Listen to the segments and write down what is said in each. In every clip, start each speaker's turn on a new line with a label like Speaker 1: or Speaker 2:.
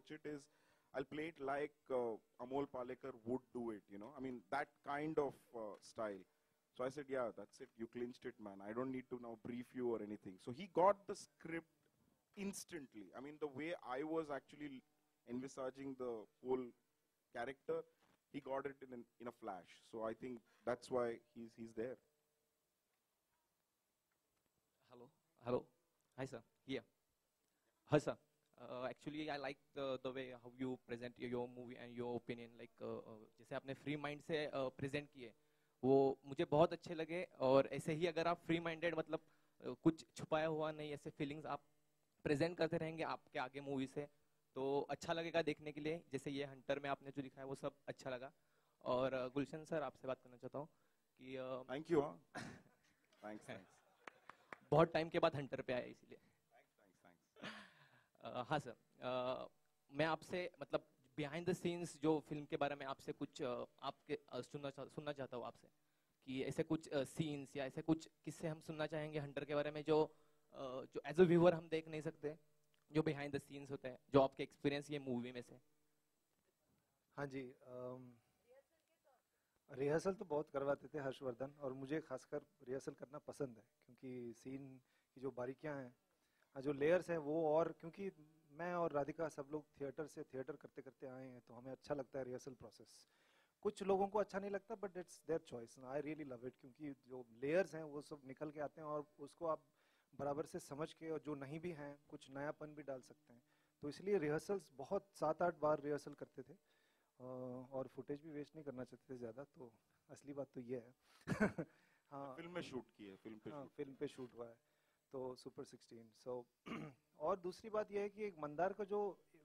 Speaker 1: approach it is, I'll play it like Amol Palekar would do it, you know. I mean, that kind of style. So I said, yeah, that's it. You clinched it, man. I don't need to now brief you or anything. So he got the script instantly. I mean, the way I was actually envisaging the whole character, he got it in a flash. So I think that's why he's there.
Speaker 2: Hello. Hi, sir. Here. Hi, sir. Actually, I like the way how you present your movie and your opinion. Like, जैसे आपने free mind से present किए, वो मुझे बहुत अच्छे लगे. और ऐसे ही अगर आप free minded मतलब कुछ छुपाया हुआ नहीं, ऐसे feelings आप present करते रहेंगे आपके आगे मूवी से, तो अच्छा लगेगा देखने के लिए. जैसे ये हंटर में आपने जो दिखाया वो सब अच्छा लगा. और गुलशन सर, आपसे बात करना चाहता हूँ कि
Speaker 1: थैंक यू. थैंक्स.
Speaker 2: बहुत टाइम के बाद हंटर पे आया इसलिए. हाँ सर, मैं आपसे मतलब बिहाइंड द सीन्स जो फिल्म के बारे में आपसे कुछ आपके सुनना चाहता हूँ आपसे कि ऐसे कुछ सीन्स या ऐसे कुछ किस्से हम सुनना चाहेंगे हंटर के बारे में जो एज अ व्यूअर हम देख नहीं सकते, जो बिहाइंड द सीन्स होते हैं, जो आपके एक्सपीरियंस ये मूवी में से.
Speaker 3: हाँ जी, रिहर्सल तो बहुत करवाते थे हर्षवर्धन, और मुझे खासकर रिहर्सल करना पसंद है क्योंकि सीन की जो बारीकियां हैं, जो लेयर्स हैं वो, और क्योंकि मैं और राधिका सब लोग थिएटर करते करते आए हैं तो हमें अच्छा लगता है रिहर्सल प्रोसेस. कुछ लोगों को अच्छा नहीं लगता, but it's their choice. I really love it क्योंकि जो लेयर्स हैं वो सब निकल के आते हैं और उसको आप बराबर से समझ के, और जो नहीं भी हैं कुछ नयापन भी डाल सकते हैं. तो इसलिए रिहर्सल्स बहुत 7-8 बार रिहर्सल करते थे, और फुटेज भी वेस्ट नहीं करना चाहते थे ज़्यादा. तो असली बात तो ये है. हाँ,
Speaker 1: फिल्म में शूट की है,
Speaker 3: फिल्म पे शूट हुआ है तो सुपर 16. सो और दूसरी बात यह है कि एक मंदार का जो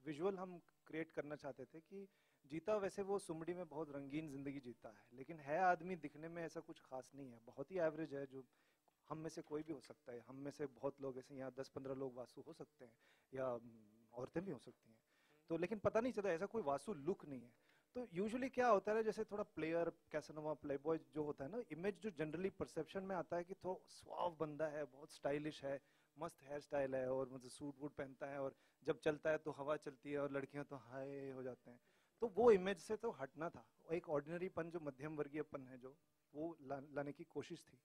Speaker 3: विजुअल हम क्रिएट करना चाहते थे कि जीता वैसे वो सुमड़ी में बहुत रंगीन जिंदगी जीता है, लेकिन है आदमी दिखने में ऐसा कुछ खास नहीं है, बहुत ही एवरेज है. जो हम में से कोई भी हो सकता है, हम में से बहुत लोग ऐसे यहाँ 10-15 लोग वासु हो सकते हैं, या औरतें भी हो सकती हैं. तो लेकिन पता नहीं चलता, ऐसा कोई वासु लुक नहीं है. तो यूजुअली क्या होता है, जैसे थोड़ा प्लेयर कैसनोवा प्लेबॉय जो होता है ना, इमेज जो जनरली परसेप्शन में आता है कि थोड़ा स्वाव बंदा है, बहुत स्टाइलिश है, मस्त हेयर स्टाइल है, और मतलब सूट वूट पहनता है, और जब चलता है तो हवा चलती है और लड़कियां तो हाय हो जाते हैं. तो वो इमेज से तो हटना था. एक ऑर्डिनरी पन, जो मध्यम वर्गीय पन है, जो वो लाने की कोशिश थी.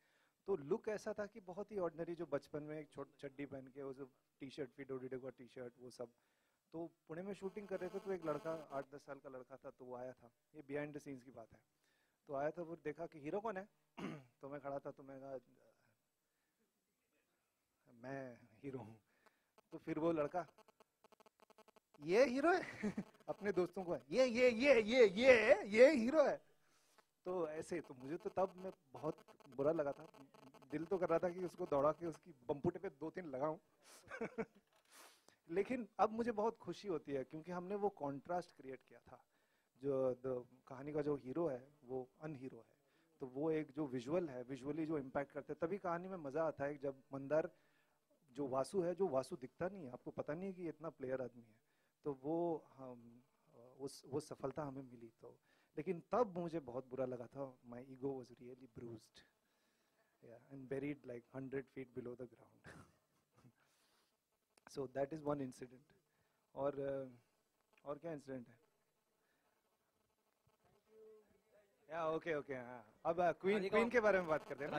Speaker 3: तो लुक ऐसा था कि बहुत ही ऑर्डिनरी, जो बचपन में एक छोटी चड्डी पहन के, वो जो टी शर्ट, फिडोडिडो का टी शर्ट, वो सब. तो पुणे में शूटिंग कर रहे थे तो एक लड़का 8-10 साल का लड़का था, तो वो आया था. ये बिहाइंड द सीन्स की बात है. तो आया था, वो देखा कि हीरो कौन है. तो मैं खड़ा था, तो मैं कहा मैं हीरो हूँ. तो फिर वो लड़का, ये हीरो है. अपने दोस्तों को है, ये हीरो है. तो ऐसे, तो मुझे तो तब में बहुत बुरा लगा था. दिल तो कर रहा था कि उसको दौड़ा के उसकी बम्पुटे पे 2-3 लगाऊं. लेकिन अब मुझे बहुत खुशी होती है क्योंकि हमने वो कॉन्ट्रास्ट क्रिएट किया था. जो कहानी का जो हीरो है वो अनहीरो है, तो वो एक जो विजुअल है, विजुअली जो इम्पैक्ट करते हैं, तभी कहानी में मजा आता है. जब मंदार जो वासु है, जो वासु दिखता नहीं है, आपको पता नहीं है कि इतना प्लेयर आदमी है, तो वो वो सफलता हमें मिली. तो लेकिन तब मुझे बहुत बुरा लगा था. My ego was really bruised and buried like 100 feet below the ground. So that is one incident. और क्या इंसिडेंट है? या ओके. हाँ, अब क्वीन के बारे में बात करते हैं.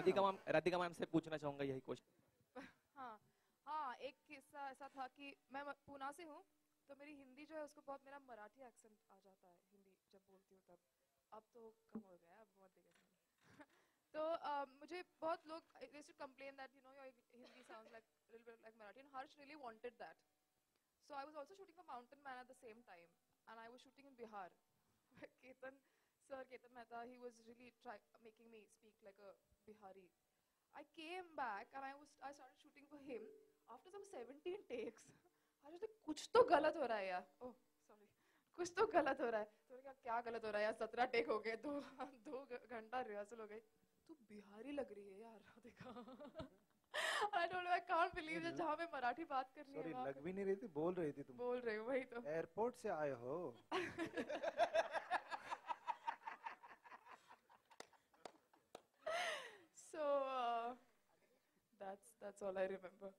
Speaker 2: राधिका मैम से पूछना चाहूंगा यही क्वेश्चन.
Speaker 4: हाँ, एक किस्सा ऐसा था कि मैं पूना से हूँ, तो मेरी हिंदी जो है उसको बहुत, मेरा मराठी एक्सेंट आ जाता है हिंदी जब बोलती हूँ तब. अब तो कम हो गया है, अब बहुत देगा. तो मुझे बहुत लोग used to complain that your Hindi sounds like a little bit like Marathi, and Harsh really wanted that. So I was also shooting for Mountain Man at the same time, and I was shooting in Bihar. Ketan Mehta, he was really making me speak like a Bihari. I came back and I started shooting for him. After some 17 takes, I was like, कुछ तो गलत हो रहा है यार. Oh, sorry. कुछ तो गलत हो रहा है. तो मैंने कहा क्या गलत हो रहा है यार, 17 टेक हो गए, 2 घंटा रिहर्सल हो गई. तू बिहारी लग रही है यार Radhika. I don't know, I can't believe that जहाँ पे मराठी बात कर रही है.
Speaker 3: सॉरी, लग भी नहीं रही थी, बोल रही थी तुम.
Speaker 4: बोल रही हूँ, वही तो.
Speaker 3: एयरपोर्ट से आए हो.
Speaker 4: So that's all I remember.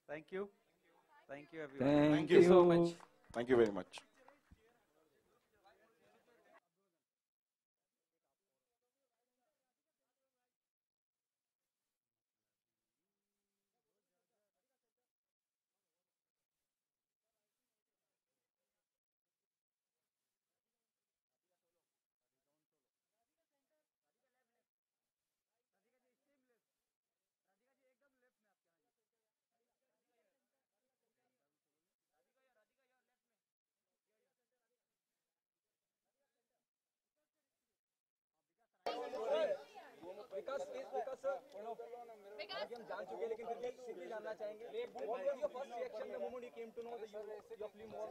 Speaker 3: Thank you.
Speaker 5: Thank you, everyone.
Speaker 1: Thank
Speaker 2: you
Speaker 1: you
Speaker 2: so much.
Speaker 1: Thank you very much.
Speaker 6: अभी हम जान चुके हैं लेकिन फिर भी जानना चाहेंगे what was your first reaction the moment you came to know that your film was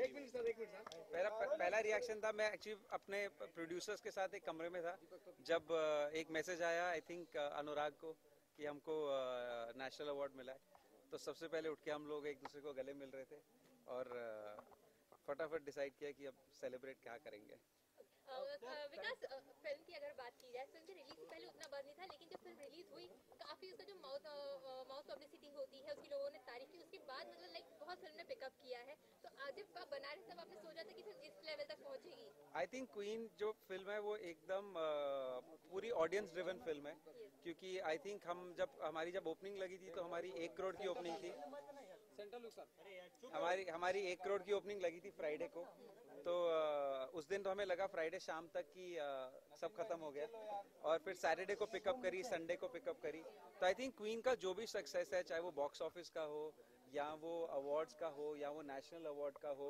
Speaker 6: एक मिनट सर
Speaker 5: मेरा पहला रिएक्शन था, मैं एक्चुअली अपने प्रोड्यूसर्स के साथ एक कमरे में था जब एक मैसेज आया आई थिंक अनुराग को कि हमको नेशनल अवार्ड मिला है। तो सबसे पहले उठ के हम लोग एक दूसरे को गले मिल रहे थे और फटाफट डिसाइड किया कि अब सेलिब्रेट क्या करेंगे।
Speaker 7: विकास, फिल्म की अगर बात की जाए, फिल्म के रिलीज से पहले उतना बज़ नहीं था, लेकिन जब फिल्म रिलीज हुई काफी उसका जो माउथ पब्लिसिटी होती है उसकी लोगों ने तारीफ की, उसके बाद मतलब लाइक बहुत फिल्म ने पिकअप किया है। तो आज जब आप बना रहे तब आपने सोचा था कि फिल्म इस लेवल तक पहुंचेगी?
Speaker 5: आई थिंक क्वीन जो फिल्म है वो एकदम पूरी ऑडियंस ड्रिवन फिल्म है, क्योंकि आई थिंक हम हमारी जब ओपनिंग लगी थी तो हमारी 1 करोड़ की ओपनिंग थी। हमारी 1 करोड़ की ओपनिंग लगी थी फ्राइडे को। तो उस दिन तो हमें लगा फ्राइडे शाम तक कि सब खत्म हो गया, और फिर सैटरडे को पिकअप करी, संडे को पिकअप करी। तो आई थिंक क्वीन का जो भी सक्सेस है, चाहे वो बॉक्स ऑफिस का हो या वो अवार्ड्स का हो या वो नेशनल अवार्ड का हो,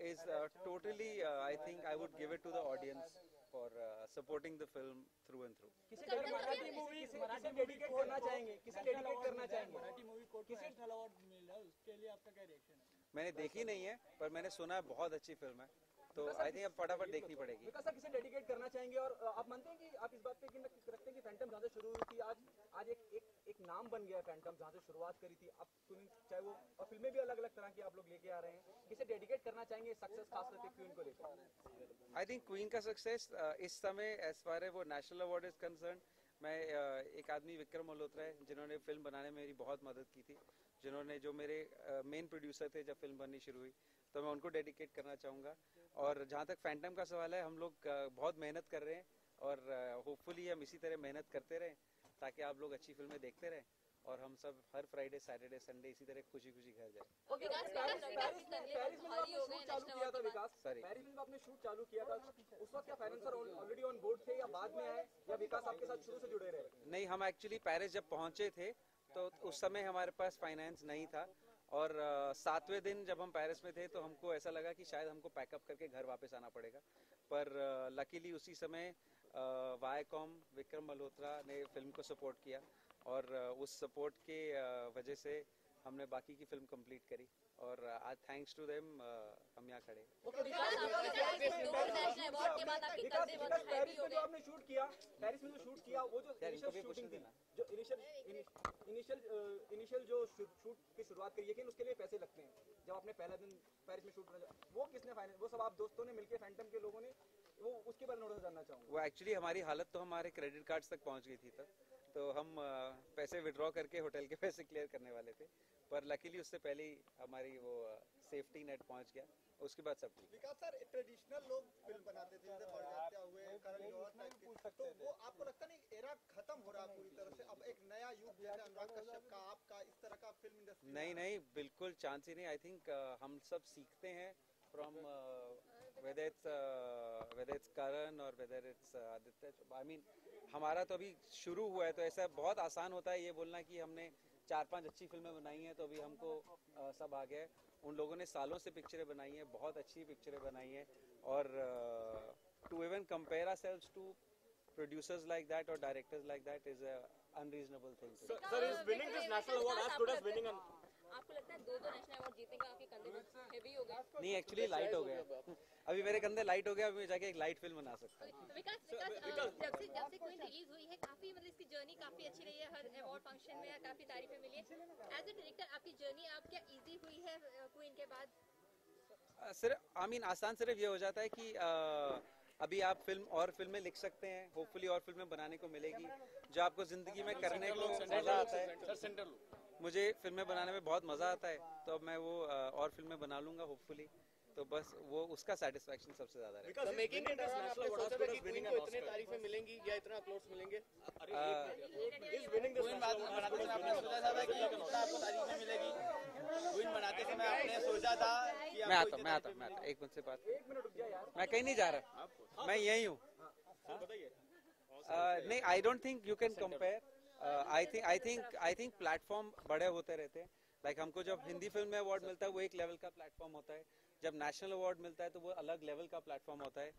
Speaker 5: is totally I think I would give it to the audience for supporting the film through and through.
Speaker 6: किसे मराठी मूवी डेडिकेट करना चाहेंगे? किसे डेडिकेट करना चाहेंगे? मराठी मूवी को किसे नेशनल अवार्ड मिला, उसके लिए आपका क्या रिएक्शन है?
Speaker 5: मैंने देखी नहीं है पर मैंने सुना है बहुत अच्छी फिल्म है, तो आई थिंक अब फटाफट देखनी पड़ेगी।
Speaker 6: विकास सर, किसे डेडिकेट करना चाहेंगे? और आप मानते हैं कि आप इस बात पे कि रखते हैं कि फैंटम जहाँ से शुरू हुई थी आज एक नाम बन गया फैंटम, जहाँ से शुरुआत करी थी, अब चाहे वो और फिल्में भी अलग अलग तरह की आप लोग लेके आ रहे हैं, किसे डेडिकेट करना चाहेंगे सक्सेस खास करके क्वीन को लेकर?
Speaker 5: आई थिंक क्वीन का सक्सेस इस समय एज फार एज वो नेशनल अवार्ड इज कंसर्न, मैं एक आदमी विक्रम मल्होत्रा है जिन्होंने फिल्म बनाने में मेरी बहुत मदद की थी, जिन्होंने जो मेरे मेन प्रोड्यूसर थे जब फिल्म बननी शुरू हुई, तो मैं उनको डेडिकेट करना चाहूँगा। और जहाँ तक फैंटम का सवाल है, हम लोग बहुत मेहनत कर रहे हैं और होपफुली हम इसी तरह मेहनत करते रहें ताकि आप लोग अच्छी फिल्में देखते रहें और हम सब हर फ्राइडे सैटरडे संडे इसी तरह खुशी खुशी घर जाए।
Speaker 6: पेरिस में आपने शूट चालू किया था विकास, पेरिस में आपने शूट चालू किया था, उस वक्त क्या फाइनेंसर ऑलरेडी ऑन बोर्ड थे या बाद में आए, या विकास आपके साथ शुरू से जुड़े रहे?
Speaker 5: नहीं, हम एक्चुअली पेरिस जब पहुंचे थे तो उस समय हमारे पास फाइनेंस नहीं था, और 7वें दिन जब हम पेरिस में थे तो हमको ऐसा लगा कि शायद हमको पैकअप करके घर वापस आना पड़ेगा, पर लकीली उसी समय वायकॉम विक्रम मल्होत्रा ने फिल्म को सपोर्ट किया और उस सपोर्ट के वजह से हमने बाकी की फिल्म कंप्लीट करी, और आज थैंक्स टू देम हम यहाँ खड़े।
Speaker 6: पेरिस में जो आपने शूट किया, पेरिस में जो शूट किया, वो जो इनिशियल शूटिंग थी, जो इनिशियल जो शूट की शुरुआत करी, लेकिन उसके लिए पैसे लगते हैं, जब आपने पहला दिन पेरिस में शूट किया, वो किसने फाइनेंस, वो सब आप दोस्तों ने मिलकर, फैंटम के लोगों ने, वो उसके बारे में जानना चाहूँगा।
Speaker 5: वो एक्चुअली हमारी हालत तो हमारे क्रेडिट कार्ड्स तक पहुँच गई थी तब, तो हम पैसे विड्रॉ करके होटल के पैसे क्लियर करने वाले थे, पर लकीली उससे पहले ही हमारी वो सेफ्टी नेट पहुंच गया, उसके बाद सब ठीक।
Speaker 8: विकास सर, ट्रेडिशनल लोग फिल्म बनाते थे, जैसे बड़जात्या हुए, करण जौहर टाइप के, तो वो आपको लगता नहीं एरा खत्म हो रहा है पूरी तरह से, अब एक नया युग जैसे अनुराग कश्यप का, आपका, इस तरह का फिल्म इंडस्ट्री?
Speaker 5: नहीं, बिल्कुल चांस ही नहीं। आई थिंक हम सब सीखते हैं फ्रॉम whether it's करण और whether it's Aditya. I mean हमारा तो अभी शुरू हुआ है, तो ऐसा बहुत आसान होता है ये बोलना कि हमने 4-5 अच्छी फिल्में बनाई हैं तो अभी हमको सब आ गया है। उन लोगों ने सालों से पिक्चरें बनाई हैं, बहुत अच्छी पिक्चरें बनाई हैं, और to even compare ourselves to producers like that और directors like that is a unreasonable thing.
Speaker 6: Sir is winning this national award as good as winning?
Speaker 7: आपको लगता है 2 नेशनल अवार्ड जीतने का आपके कंधे बहुत हेवी हो गया?
Speaker 5: नहीं, एक्चुअली लाइट हो गया अभी मेरे कंधे लाइट हो गया, अभी मैं जाके एक लाइट फिल्म बना सकता हूँ।
Speaker 7: विकास, जब से क्वीन रिलीज हुई है, काफी मतलब इसकी जर्नी काफी अच्छी रही है, हर अवार्ड फंक्शन में काफी तारीफें मिली है। एज ए डायरेक्टर आपकी जर्नी आप क्या इजी हुई है क्वीन के बाद?
Speaker 5: सिर्फ आई मीन आसान सिर्फ ये हो जाता है कि अभी आप फिल्में लिख सकते हैं, होपफुली और फिल्में बनाने को मिलेगी जो आपको जिंदगी में करने को मजा आता है। मुझे फिल्में बनाने में बहुत मज़ा आता है, तो अब मैं वो और फिल्में बना लूँगा होपफुली, तो बस वो उसका सेटिस्फैक्शन सबसे ज़्यादा रहेगा।
Speaker 6: Because making it आपने सोचा था कि क्वीन को इतनी तारीफें मिलेंगी या इतना अप्लॉट्स मिलेंगे? Is winning this national award
Speaker 9: बनाते समय आपने सोचा था कि इतना आपको तारीफें मिलेगी? क्वीन बनाते समय आपने सोचा था कि
Speaker 5: मैं आता एक मिनट से बात, मैं कहीं नहीं जा रहा, मैं यही हूँ। नहीं, I don't think you can compare. I think platform बड़े होते रहते हैं। लाइक हमको जब हिंदी फिल्म में अवार्ड मिलता है वो एक लेवल का प्लेटफॉर्म होता है, जब नेशनल अवार्ड मिलता है तो वो अलग लेवल का प्लेटफॉर्म होता है।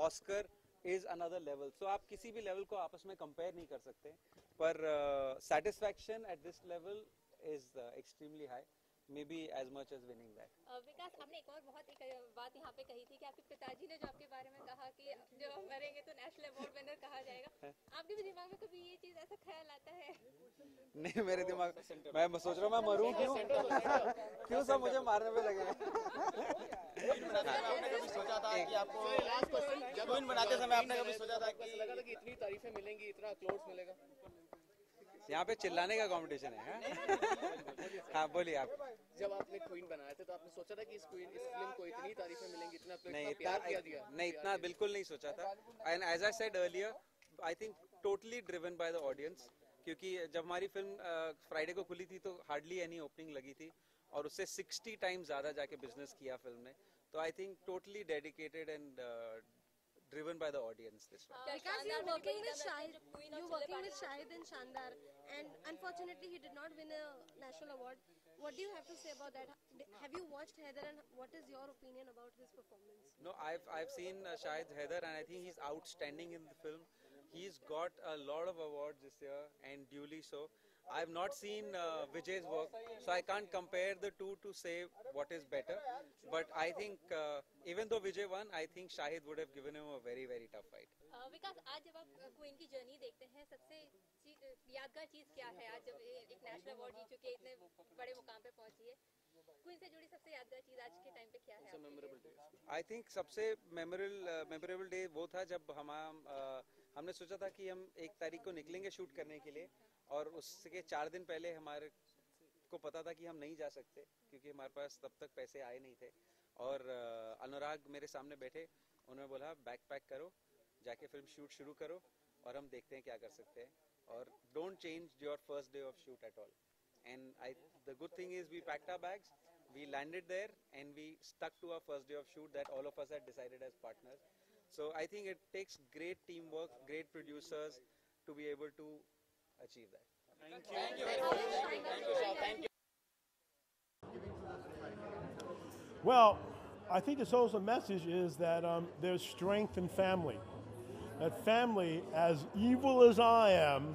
Speaker 5: ऑस्कर इज अनदर लेवल, सो आप किसी भी लेवल को आपस में कंपेयर नहीं कर सकते, पर satisfaction at this level is extremely high, may be as much as winning that.
Speaker 7: Vikas, आपने एक और बहुत एक बात यहाँ पे कही थी कि आपके पिताजी ने जो आपके बारे में कहा कि जब हम मरेंगे तो नेशनल अवार्ड विनर कहा जाएगा, आपके भी दिमाग में कभी ये चीज ऐसा ख्याल आता है?
Speaker 5: नहीं, मेरे दिमाग, मैं सोच रहा हूँ मैं मरूं क्यों क्यों सब मुझे मारने पे लगे।
Speaker 9: आपने कभी सोचा था कि आपको क्वीन बनाते समय आपने कभी सोचा था कि
Speaker 6: लगा था कि इतनी तारीफें मिलेंगी, इतना अप्लॉट्स मिलेगा?
Speaker 5: यहाँ पे चिल्लाने का कंपटीशन है, हाँ बोलिए आप।
Speaker 6: जब आपने क्वीन बनाया था तो आपने सोचा था कि इस फिल्म को इतनी तारीफें मिलेंगी, इतना
Speaker 5: नहीं,
Speaker 6: प्यार किया दिया?
Speaker 5: नहीं, इतना बिल्कुल नहीं सोचा था। And as I said earlier, I think totally driven by the audience, क्योंकि जब हमारी फिल्म फ्राइडे को खुली थी तो हार्डली एनी ओपनिंग लगी थी, और उससे 60 टाइम्स ज़्यादा जाके बिजनेस किया फिल्म ने, तो आई think totally dedicated and driven by the audience this one.
Speaker 10: Because you're working with Shahid and Shandar, and unfortunately he did not win a national award. What do you have to say about that? Have you watched Heather, and what is your opinion about his performance?
Speaker 5: No, I've seen Shahid Heather, and I think he's outstanding in the film. He's got a lot of awards this year, and duly so. I've not seen Vijay's work, so I can't compare the two to say what is better. But I think even though Vijay won, I think Shahid would have given him a very, very tough fight.
Speaker 7: विकास, आज जब आप queen की journey देखते हैं, सबसे यादगार चीज क्या है? आज जब एक नेशनल अवार्ड जीत चुके, इतने बड़े मुकाम पे पहुंची है, क्वीन से जुड़ी सबसे यादगार चीज आज के टाइम पे क्या है?
Speaker 5: आई थिंक सबसे मेमोरेबल डे वो था जब हमने सोचा था कि हम 1 तारीख को निकलेंगे शूट करने के लिए, और उसके 4 दिन पहले हमारे को पता था कि हम नहीं जा सकते क्योंकि हमारे पास तब तक पैसे आए नहीं थे। और अनुराग मेरे सामने बैठे, उन्होंने बोला बैग पैक करो, जाके फिल्म शूट शुरू करो, और हम देखते हैं क्या कर सकते हैं, और don't change your first day of shoot at all. And the good thing is we packed our bags, we landed there, and we stuck to our first day of shoot that all of us had decided as partners. So I think it takes great teamwork, great producers to be able to achieve that.
Speaker 9: Thank you very much. Thank you.
Speaker 11: Well, I think the social message is that there's strength in family. That family, as evil as I am,